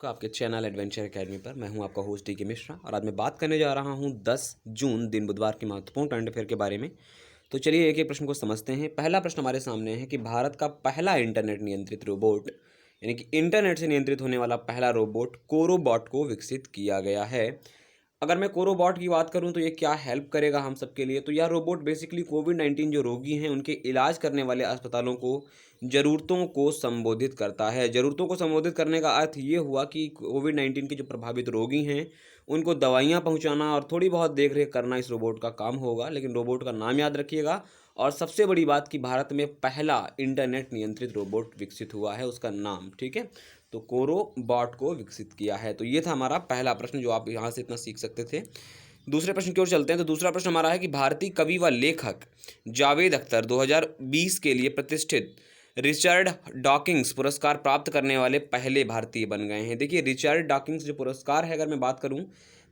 का आपके channel adventure academy पर मैं हूं आपका होस्ट डी के मिश्रा और आज मैं बात करने जा रहा हूं 10 जून दिन बुधवार की महत्वपूर्ण करंट अफेयर के बारे में। तो चलिए एक एक प्रश्न को समझते हैं। पहला प्रश्न हमारे सामने है कि भारत का पहला इंटरनेट नियंत्रित रोबोट यानी कि इंटरनेट से नियंत्रित होने वाला पहला रोबोट कोरोबॉट को विकसित किया गया है। अगर मैं कोरोबॉट की बात करूं तो ये क्या हेल्प करेगा हम सबके लिए, तो यह रोबोट बेसिकली कोविड-19 जो रोगी हैं उनके इलाज करने वाले अस्पतालों को ज़रूरतों को संबोधित करता है। ज़रूरतों को संबोधित करने का अर्थ ये हुआ कि कोविड-19 के जो प्रभावित रोगी हैं उनको दवाइयाँ पहुँचाना और थोड़ी बहुत देख-रेख करना इस रोबोट का काम होगा। लेकिन रोबोट का नाम याद रखिएगा और सबसे बड़ी बात कि भारत में पहला इंटरनेट नियंत्रित रोबोट विकसित हुआ है, उसका नाम, ठीक है? तो कोरोबॉट को विकसित किया है। तो ये था हमारा पहला प्रश्न जो आप यहाँ से इतना सीख सकते थे। दूसरे प्रश्न की ओर चलते हैं। तो दूसरा प्रश्न हमारा है कि भारतीय कवि व लेखक जावेद अख्तर 2020 के लिए प्रतिष्ठित रिचर्ड डॉकिंस पुरस्कार प्राप्त करने वाले पहले भारतीय बन गए हैं। देखिए, रिचर्ड डॉकिंस जो पुरस्कार है, अगर मैं बात करूं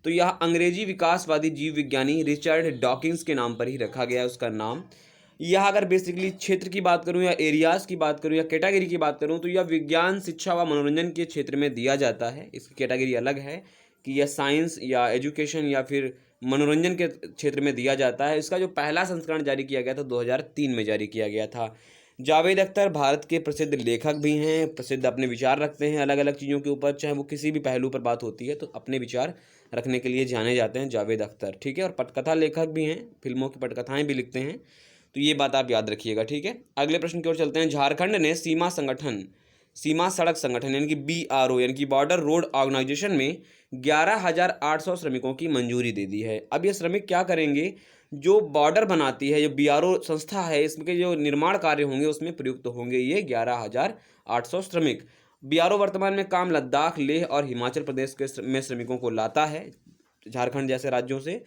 तो यह अंग्रेजी विकासवादी जीव विज्ञानी रिचर्ड डॉकिंस के नाम पर ही रखा गया है उसका नाम। यह अगर बेसिकली क्षेत्र की बात करूं या एरियाज़ की बात करूं या कैटेगरी की बात करूं तो यह विज्ञान, शिक्षा व मनोरंजन के क्षेत्र में दिया जाता है। इसकी कैटेगरी अलग है कि यह साइंस या एजुकेशन या फिर मनोरंजन के क्षेत्र में दिया जाता है। इसका जो पहला संस्करण जारी किया गया था 2003 में जारी किया गया था। जावेद अख्तर भारत के प्रसिद्ध लेखक भी हैं, प्रसिद्ध अपने विचार रखते हैं अलग अलग चीज़ों के ऊपर, चाहे वो किसी भी पहलू पर बात होती है तो अपने विचार रखने के लिए जाने जाते हैं जावेद अख्तर, ठीक है? और पटकथा लेखक भी हैं, फिल्मों की पटकथाएँ भी लिखते हैं। तो ये बात आप याद रखिएगा, ठीक है? अगले प्रश्न की ओर चलते हैं। झारखंड ने सीमा सड़क संगठन यानी कि बीआरओ यानी कि बॉर्डर रोड ऑर्गेनाइजेशन में 11,800 श्रमिकों की मंजूरी दे दी है। अब ये श्रमिक क्या करेंगे? जो बॉर्डर बनाती है, जो बीआरओ संस्था है, इसके जो निर्माण कार्य होंगे उसमें प्रयुक्त होंगे ये 11,800 श्रमिक। बीआरओ वर्तमान में काम लद्दाख, लेह और हिमाचल प्रदेश में श्रमिकों को लाता है, झारखंड जैसे राज्यों से।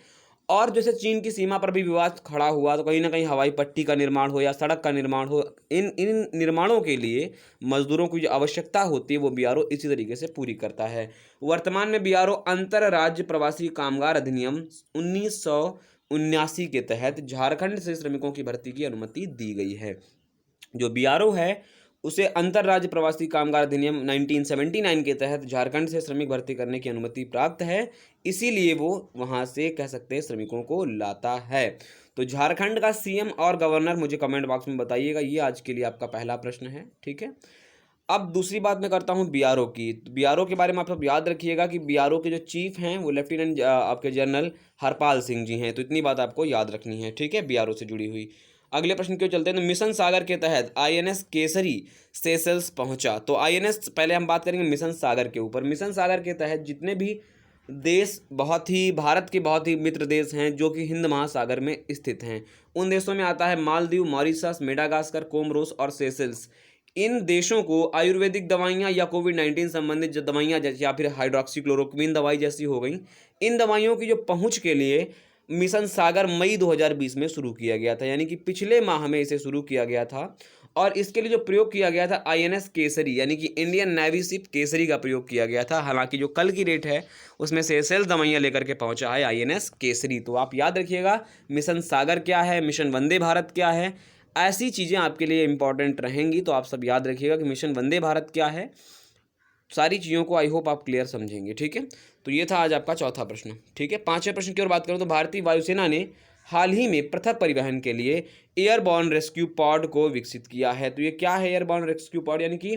और जैसे चीन की सीमा पर भी विवाद खड़ा हुआ तो कहीं ना कहीं हवाई पट्टी का निर्माण हो या सड़क का निर्माण हो, इन इन निर्माणों के लिए मजदूरों की जो आवश्यकता होती है वो बीआरओ इसी तरीके से पूरी करता है। वर्तमान में बीआरओ अंतर राज्य प्रवासी कामगार अधिनियम 1979 के तहत झारखंड से श्रमिकों की भर्ती की अनुमति दी गई है। जो बीआरओ है उसे अंतर्राज्य प्रवासी कामगार अधिनियम 1979 के तहत झारखंड से श्रमिक भर्ती करने की अनुमति प्राप्त है, इसीलिए वो वहां से कह सकते हैं श्रमिकों को लाता है। तो झारखंड का सीएम और गवर्नर मुझे कमेंट बॉक्स में बताइएगा। ये आज के लिए आपका पहला प्रश्न है, ठीक है? अब दूसरी बात मैं करता हूँ बीआरओ की। बीआरओ के बारे में आप सब याद रखिएगा कि बीआरओ के जो चीफ हैं वो लेफ्टिनेंट आपके जनरल हरपाल सिंह जी हैं। तो इतनी बात आपको याद रखनी है, ठीक है, बीआरओ से जुड़ी हुई। अगले प्रश्न की ओर चलते हैं। तो मिशन सागर के तहत आईएनएस केसरी सेशल्स पहुंचा। तो आईएनएस, पहले हम बात करेंगे मिशन सागर के ऊपर। मिशन सागर के तहत जितने भी देश भारत के बहुत ही मित्र देश हैं जो कि हिंद महासागर में स्थित हैं, उन देशों में आता है मालदीव, मॉरिशस, मेडागास्कर, कोमोरोस और सेशल्स। इन देशों को आयुर्वेदिक दवाइयाँ या कोविड-19 संबंधित जो दवाइयाँ जैसे या फिर हाइड्रोक्सीक्लोरोक्विन दवाई जैसी हो गई, इन दवाइयों की जो पहुँच के लिए मिशन सागर मई 2020 में शुरू किया गया था, यानी कि पिछले माह में इसे शुरू किया गया था। और इसके लिए जो प्रयोग किया गया था आईएनएस केसरी यानी कि इंडियन नेवी शिप केसरी का प्रयोग किया गया था। हालांकि जो कल की डेट है उसमें सेशल्स दवाइयाँ लेकर के पहुंचा है आईएनएस केसरी। तो आप याद रखिएगा मिशन सागर क्या है, मिशन वंदे भारत क्या है, ऐसी चीज़ें आपके लिए इंपॉर्टेंट रहेंगी। तो आप सब याद रखिएगा कि मिशन वंदे भारत क्या है, सारी चीज़ों को आई होप आप क्लियर समझेंगे, ठीक है? तो ये था आज आपका चौथा प्रश्न, ठीक है? पांचवें प्रश्न की ओर बात करूं तो भारतीय वायुसेना ने हाल ही में पृथक परिवहन के लिए एयरबॉर्न रेस्क्यू पॉड को विकसित किया है। तो ये क्या है एयरबॉर्न रेस्क्यू पॉड? यानी कि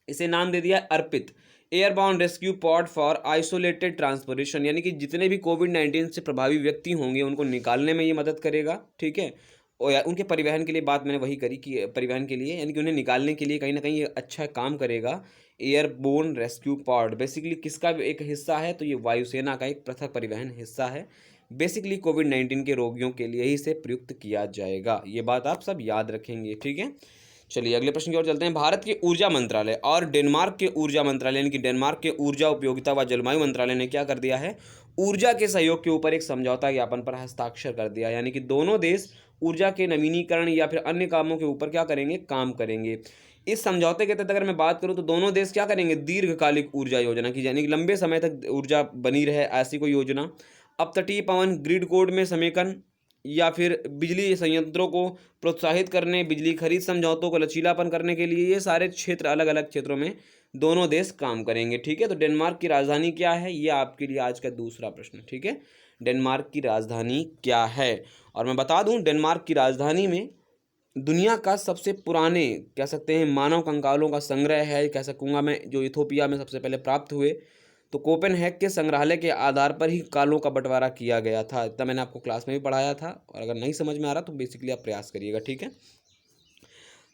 इसे नाम दे दिया Arpit, airborne rescue pod for isolated transportation, यानी कि जितने भी कोविड-19 से प्रभावी व्यक्ति होंगे उनको निकालने में ये मदद करेगा, ठीक है? और उनके परिवहन के लिए बात मैंने वही करी कि परिवहन के लिए यानी कि उन्हें निकालने के लिए कहीं ना कहीं ये अच्छा काम करेगा। एयरबोर्न रेस्क्यू पॉड बेसिकली किसका एक हिस्सा है? तो ये वायुसेना का एक पृथक परिवहन हिस्सा है। बेसिकली कोविड-19 के रोगियों के लिए ही इसे प्रयुक्त किया जाएगा। ये बात आप सब याद रखेंगे, ठीक है? चलिए अगले प्रश्न की ओर चलते हैं। भारत के ऊर्जा मंत्रालय और डेनमार्क के ऊर्जा मंत्रालय यानी कि डेनमार्क के ऊर्जा उपयोगिता व जलवायु मंत्रालय ने क्या कर दिया है? ऊर्जा के सहयोग के ऊपर एक समझौता ज्ञापन पर हस्ताक्षर कर दिया। यानी कि दोनों देश ऊर्जा के नवीनीकरण या फिर अन्य कामों के ऊपर क्या करेंगे? काम करेंगे। इस समझौते के तहत अगर मैं बात करूं तो दोनों देश क्या करेंगे? दीर्घकालिक ऊर्जा योजना की, यानी कि लंबे समय तक ऊर्जा बनी रहे ऐसी कोई योजना। अपतटीय पवन ग्रिड कोड में समेकन या फिर बिजली संयंत्रों को प्रोत्साहित करने, बिजली खरीद समझौतों को लचीलापन करने के लिए, ये सारे क्षेत्र अलग अलग क्षेत्रों में दोनों देश काम करेंगे। ठीक है, तो डेनमार्क की राजधानी क्या है, ये आपके लिए आज का दूसरा प्रश्न। ठीक है, डेनमार्क की राजधानी क्या है। और मैं बता दूं, डेनमार्क की राजधानी में दुनिया का सबसे पुराने कह सकते हैं मानव कंकालों का संग्रह है, कह सकूंगा मैं, जो इथोपिया में सबसे पहले प्राप्त हुए। तो कोपेनहेग के संग्रहालय के आधार पर ही कालों का बंटवारा किया गया था। इतना मैंने आपको क्लास में भी पढ़ाया था, और अगर नहीं समझ में आ रहा तो बेसिकली आप प्रयास करिएगा। ठीक है,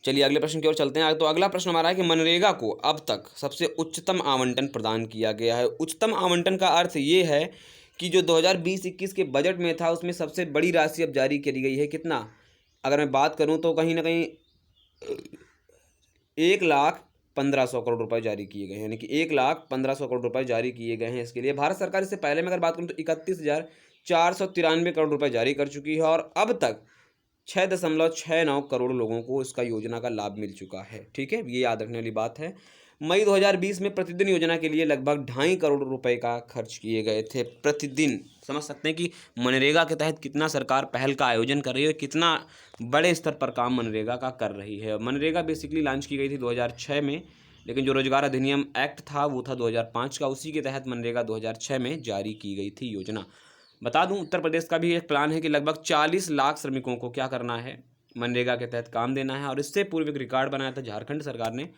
चलिए अगले प्रश्न की ओर चलते हैं। तो अगला प्रश्न हमारा है कि मनरेगा को अब तक सबसे उच्चतम आवंटन प्रदान किया गया है। उच्चतम आवंटन का अर्थ ये है कि जो 2020-21 के बजट में था उसमें सबसे बड़ी राशि अब जारी करी गई है। कितना, अगर मैं बात करूं तो कहीं ना कहीं 1,15,00,000 रुपए जारी किए गए हैं, यानी कि 1,15,00,000 रुपए जारी किए गए हैं इसके लिए। भारत सरकार इससे पहले में अगर बात करूं तो 31,493 करोड़ रुपए जारी कर चुकी है, और अब तक 6.69 करोड़ लोगों को इसका योजना का लाभ मिल चुका है। ठीक है, ये याद रखने वाली बात है। मई 2020 में प्रतिदिन योजना के लिए लगभग 2.5 करोड़ रुपए का खर्च किए गए थे प्रतिदिन। समझ सकते हैं कि मनरेगा के तहत कितना सरकार पहल का आयोजन कर रही है, कितना बड़े स्तर पर काम मनरेगा का कर रही है। मनरेगा बेसिकली लॉन्च की गई थी 2006 में, लेकिन जो रोजगार अधिनियम एक्ट था वो था 2005 का, उसी के तहत मनरेगा 2006 में जारी की गई थी योजना। बता दूं, उत्तर प्रदेश का भी एक प्लान है कि लगभग 40 लाख श्रमिकों को क्या करना है, मनरेगा के तहत काम देना है। और इससे पूर्व एक रिकॉर्ड बनाया था झारखंड सरकार ने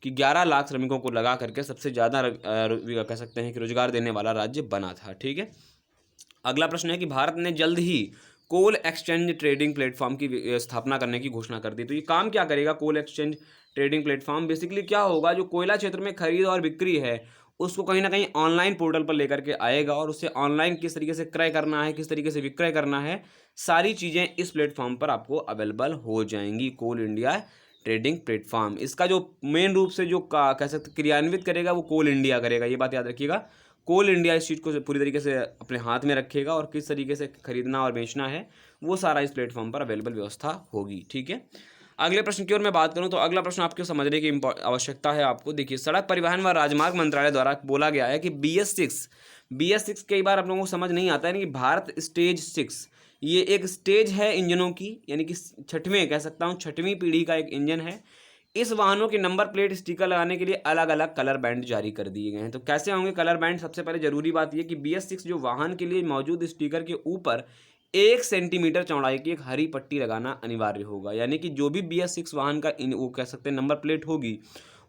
कि 11 लाख श्रमिकों को लगा करके सबसे ज़्यादा कह सकते हैं कि रोजगार देने वाला राज्य बना था। ठीक है, अगला प्रश्न है कि भारत ने जल्द ही कोल एक्सचेंज ट्रेडिंग प्लेटफॉर्म की स्थापना करने की घोषणा कर दी। तो ये काम क्या करेगा कोल एक्सचेंज ट्रेडिंग प्लेटफॉर्म? बेसिकली क्या होगा, जो कोयला क्षेत्र में खरीद और बिक्री है उसको कहीं ना कहीं ऑनलाइन पोर्टल पर लेकर के आएगा, और उससे ऑनलाइन किस तरीके से क्रय करना है, किस तरीके से विक्रय करना है, सारी चीज़ें इस प्लेटफॉर्म पर आपको अवेलेबल हो जाएंगी। कोल इंडिया ट्रेडिंग प्लेटफॉर्म, इसका जो मेन रूप से जो कह सकते क्रियान्वित करेगा वो कोल इंडिया करेगा। ये बात याद रखिएगा, कोल इंडिया इस चीज़ को पूरी तरीके से अपने हाथ में रखेगा, और किस तरीके से खरीदना और बेचना है वो सारा इस प्लेटफॉर्म पर अवेलेबल व्यवस्था होगी। ठीक है, अगले प्रश्न की ओर मैं बात करूं तो अगला प्रश्न आपको समझने की आवश्यकता है आपको। देखिए, सड़क परिवहन व राजमार्ग मंत्रालय द्वारा बोला गया है कि BS6 कई बार आप लोगों को समझ नहीं आता है कि भारत स्टेज 6 ये एक स्टेज है इंजनों की, यानी कि छठवें कह सकता हूँ, छठवीं पीढ़ी का एक इंजन है। इस वाहनों के नंबर प्लेट स्टिकर लगाने के लिए अलग अलग कलर बैंड जारी कर दिए गए हैं। तो कैसे होंगे कलर बैंड? सबसे पहले जरूरी बात यह कि BS6 जो वाहन के लिए मौजूद स्टिकर के ऊपर 1 सेंटीमीटर चौड़ाई की एक हरी पट्टी लगाना अनिवार्य होगा, यानी कि जो भी BS6 वाहन का वो कह सकते हैं नंबर प्लेट होगी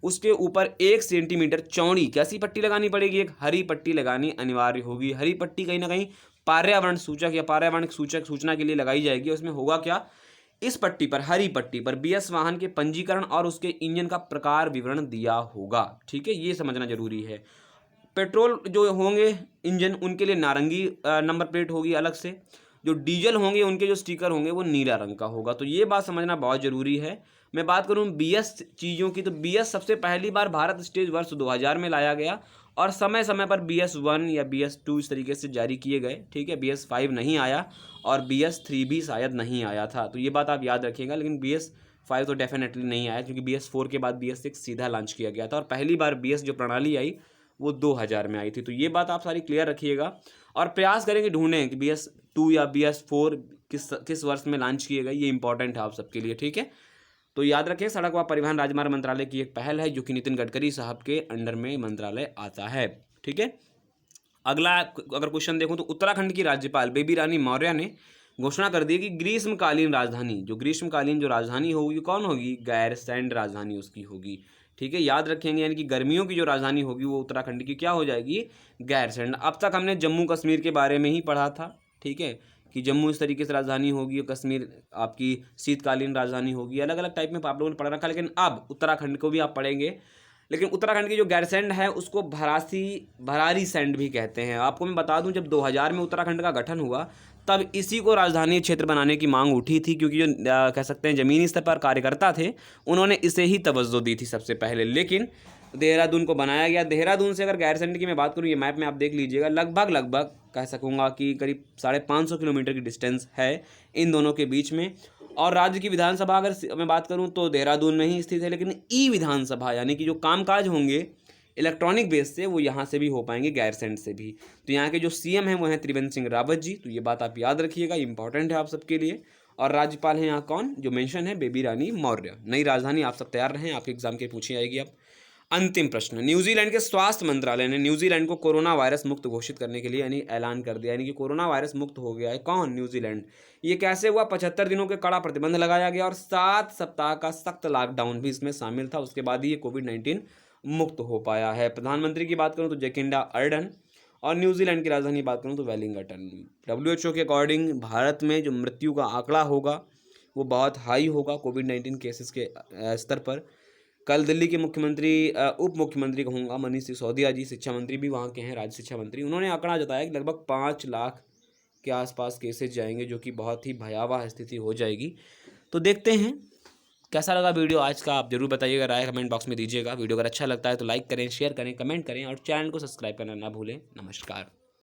उसके ऊपर 1 सेंटीमीटर चौड़ी कैसी पट्टी लगानी पड़ेगी? एक हरी पट्टी लगानी अनिवार्य होगी। हरी पट्टी कहीं ना कहीं पर्यावरण सूचक या पर्यावरण सूचक सूचना के लिए लगाई जाएगी। उसमें होगा क्या, इस पट्टी पर, हरी पट्टी पर BS वाहन के पंजीकरण और उसके इंजन का प्रकार विवरण दिया होगा। ठीक है, ये समझना जरूरी है। पेट्रोल जो होंगे इंजन उनके लिए नारंगी नंबर प्लेट होगी अलग से, जो डीजल होंगे उनके जो स्टिकर होंगे वो नीला रंग का होगा। तो ये बात समझना बहुत ज़रूरी है। मैं बात करूं BS चीज़ों की, तो BS सबसे पहली बार भारत स्टेज वर्ष 2000 में लाया गया, और समय समय पर BS1 या BS2 इस तरीके से जारी किए गए। ठीक है, BS5 नहीं आया, और BS3 भी शायद नहीं आया था, तो ये बात आप याद रखिएगा। लेकिन BS5 तो डेफिनेटली नहीं आया, क्योंकि BS4 के बाद BS6 सीधा लॉन्च किया गया था, और पहली बार BS जो प्रणाली आई वो 2000 में आई थी। तो ये बात आप सारी क्लियर रखिएगा, और प्रयास करेंगे ढूंढें कि BS2 या BS4 किस वर्ष में लॉन्च किए गए। ये इंपॉर्टेंट है आप सबके लिए। ठीक है, तो याद रखें, सड़क व परिवहन राजमार्ग मंत्रालय की एक पहल है जो कि नितिन गडकरी साहब के अंडर में मंत्रालय आता है। ठीक है, अगला अगर क्वेश्चन देखूं तो उत्तराखंड की राज्यपाल बेबी रानी मौर्य ने घोषणा कर दी कि ग्रीष्मकालीन जो राजधानी होगी कौन होगी? गैरसैंण राजधानी उसकी होगी। ठीक है, याद रखेंगे, यानी कि गर्मियों की जो राजधानी होगी वो उत्तराखंड की क्या हो जाएगी? गैरसैंण। अब तक हमने जम्मू कश्मीर के बारे में ही पढ़ा था। ठीक है, कि जम्मू इस तरीके से राजधानी होगी और कश्मीर आपकी शीतकालीन राजधानी होगी। अलग अलग टाइप में आप लोगों ने पढ़ रखा, लेकिन अब उत्तराखंड को भी आप पढ़ेंगे। लेकिन उत्तराखंड की जो गैरसैंण है उसको भरारी सैंड भी कहते हैं। आपको मैं बता दूं, जब 2000 में उत्तराखंड का गठन हुआ तब इसी को राजधानी क्षेत्र बनाने की मांग उठी थी, क्योंकि जो कह सकते हैं ज़मीनी स्तर पर कार्यकर्ता थे उन्होंने इसे ही तवज्जो दी थी सबसे पहले। लेकिन देहरादून को बनाया गया। देहरादून से अगर गैरसैंण की मैं बात करूँ, ये मैप में आप देख लीजिएगा, लगभग कह सकूँगा कि करीब 550 किलोमीटर की डिस्टेंस है इन दोनों के बीच में। और राज्य की विधानसभा अगर मैं बात करूं तो देहरादून में ही स्थित है, लेकिन ई विधानसभा यानी कि जो कामकाज होंगे इलेक्ट्रॉनिक बेस से वो यहाँ से भी हो पाएंगे, गैरसैंण से भी। तो यहाँ के जो CM हैं वो हैं त्रिवेंद्र सिंह रावत जी। तो ये बात आप याद रखिएगा, इंपॉर्टेंट है आप सबके लिए। और राज्यपाल हैं यहाँ कौन जो मेंशन है? बेबी रानी मौर्य। नई राजधानी आप सब तैयार रहें, आपके एग्जाम के पूछी आएगी अब। अंतिम प्रश्न, न्यूजीलैंड के स्वास्थ्य मंत्रालय ने न्यूजीलैंड को कोरोना वायरस मुक्त घोषित करने के लिए यानी ऐलान कर दिया, यानी कि कोरोना वायरस मुक्त हो गया है। कौन? न्यूजीलैंड। ये कैसे हुआ? 75 दिनों के कड़ा प्रतिबंध लगाया गया और 7 सप्ताह का सख्त लॉकडाउन भी इसमें शामिल था। उसके बाद ही ये कोविड-19 मुक्त हो पाया है। प्रधानमंत्री की बात करूँ तो जैकिंडा अर्डन और न्यूजीलैंड की राजधानी की बात करूँ तो वेलिंगटन। WHO के अकॉर्डिंग भारत में जो मृत्यु का आंकड़ा होगा वो बहुत हाई होगा कोविड-19 केसेस के स्तर पर। कल दिल्ली के मुख्यमंत्री उप मुख्यमंत्री कहूँगा मनीष सिसोदिया जी, शिक्षा मंत्री भी वहाँ के हैं, राज्य शिक्षा मंत्री, उन्होंने आंकड़ा जताया कि लगभग 5 लाख के आसपास केसेस जाएंगे, जो कि बहुत ही भयावह स्थिति हो जाएगी। तो देखते हैं कैसा लगा वीडियो आज का, आप जरूर बताइएगा, राय कमेंट बॉक्स में दीजिएगा। वीडियो अगर अच्छा लगता है तो लाइक करें, शेयर करें, कमेंट करें और चैनल को सब्सक्राइब करना ना भूलें। नमस्कार।